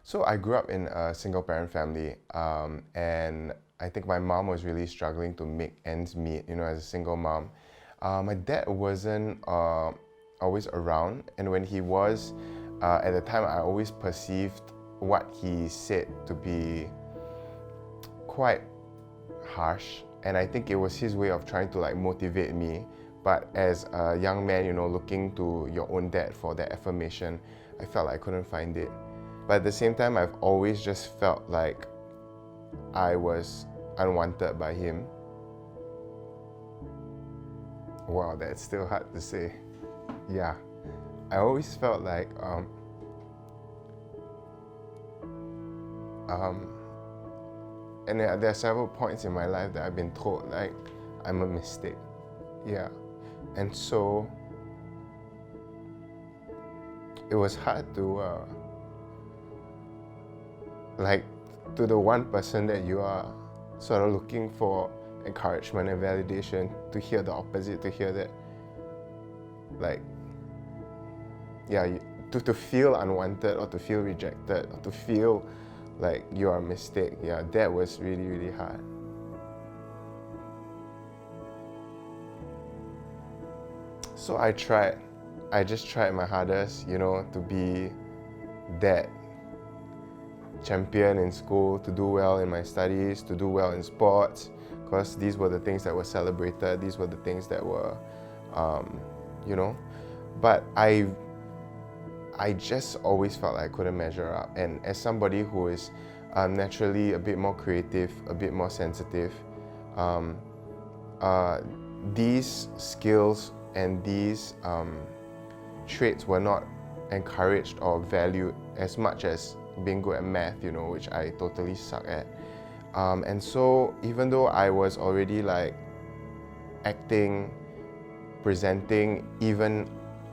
So I grew up in a single parent family, and I think my mom was really struggling to make ends meet, as a single mom. My dad wasn't always around, and when he was, at the time, I always perceived what he said to be quite harsh, and I think it was his way of trying to like motivate me. But as a young man, looking to your own dad for that affirmation, I felt like I couldn't find it. But at the same time, I've always just felt like I was unwanted by him. Wow, that's still hard to say. Yeah, I always felt like and there are several points in my life that I've been told like I'm a mistake. Yeah, and so it was hard to like to the one person that you are sort of looking for encouragement and validation, to hear the opposite, to hear that like to feel unwanted or to feel rejected or to feel like you are a mistake. Yeah, that was really, really hard. So I just tried my hardest, to be that champion in school, to do well in my studies, to do well in sports, because these were the things that were celebrated, these were the things that were, but I just always felt like I couldn't measure up. And as somebody who is naturally a bit more creative, a bit more sensitive, these skills and these traits were not encouraged or valued as much as being good at math, which I totally suck at. And so even though I was already like acting, presenting, even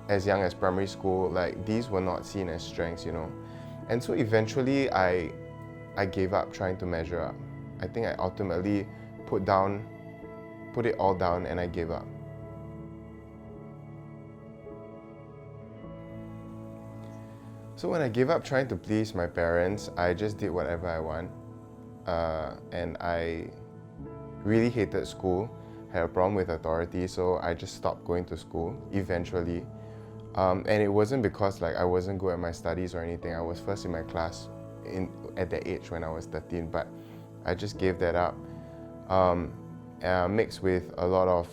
as young as primary school, like these were not seen as strengths, And so eventually I gave up trying to measure up. I think I ultimately put it all down, and I gave up. So when I gave up trying to please my parents, I just did whatever I want. And I really hated school, had a problem with authority, so I just stopped going to school eventually. And it wasn't because like I wasn't good at my studies or anything. I was first in my class at that age when I was 13, but I just gave that up. Mixed with a lot of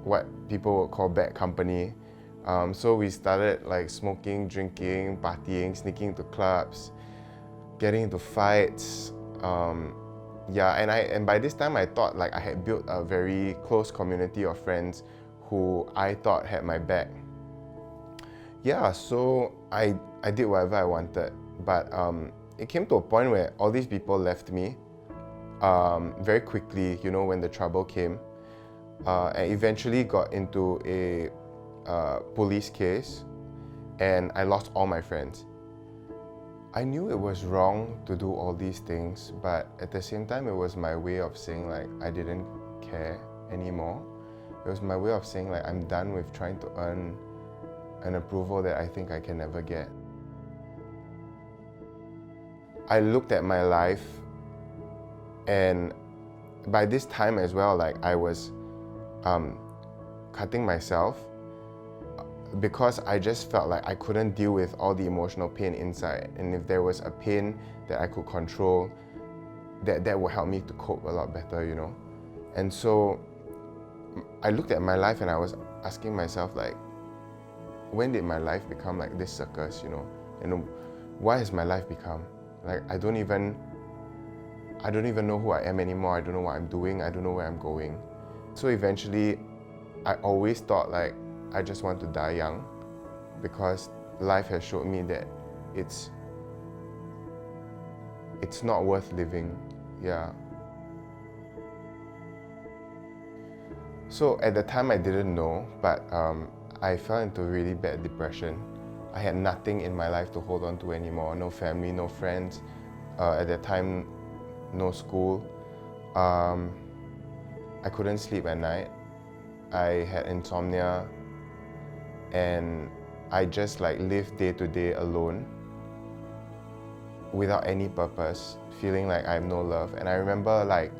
what people would call bad company. So we started like smoking, drinking, partying, sneaking into clubs, getting into fights. And by this time I thought like I had built a very close community of friends who I thought had my back. Yeah, so I did whatever I wanted, but it came to a point where all these people left me very quickly, when the trouble came, and eventually got into a police case, and I lost all my friends. I knew it was wrong to do all these things, but at the same time, it was my way of saying like I didn't care anymore. It was my way of saying like I'm done with trying to earn an approval that I think I can never get. I looked at my life, and by this time as well, like I was cutting myself because I just felt like I couldn't deal with all the emotional pain inside. And if there was a pain that I could control, that would help me to cope a lot better, And so I looked at my life and I was asking myself like, when did my life become like this circus, And why has my life become? Like I don't even know who I am anymore. I don't know what I'm doing. I don't know where I'm going. So eventually, I always thought like I just want to die young, because life has showed me that it's not worth living. Yeah. So at the time I didn't know, but I fell into really bad depression. I had nothing in my life to hold on to anymore. No family, no friends. At that time, no school. I couldn't sleep at night. I had insomnia, and I just like lived day to day alone. without any purpose, feeling like I have no love. And I remember like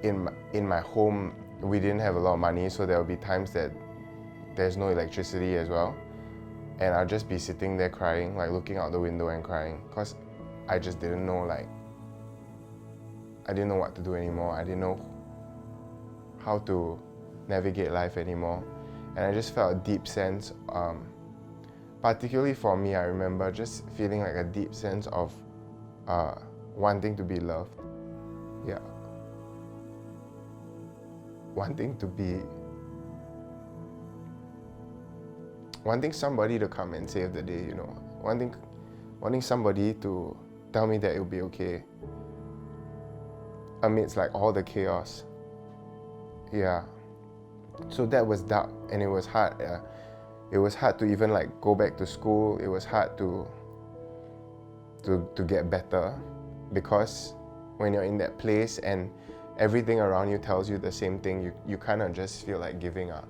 in my home, we didn't have a lot of money, so there will be times that there's no electricity as well. And I'll just be sitting there crying, like looking out the window and crying, because I just didn't know, like, I didn't know what to do anymore. I didn't know how to navigate life anymore. And I just felt a deep sense, particularly for me, I remember just feeling like a deep sense of wanting to be loved. Yeah. Wanting somebody to come and save the day, you know. Wanting somebody to tell me that it'll be okay amidst like all the chaos. Yeah. So that was dark, and it was hard. It was hard to even like go back to school. It was hard to get better, because when you're in that place and everything around you tells you the same thing, you kind of just feel like giving up.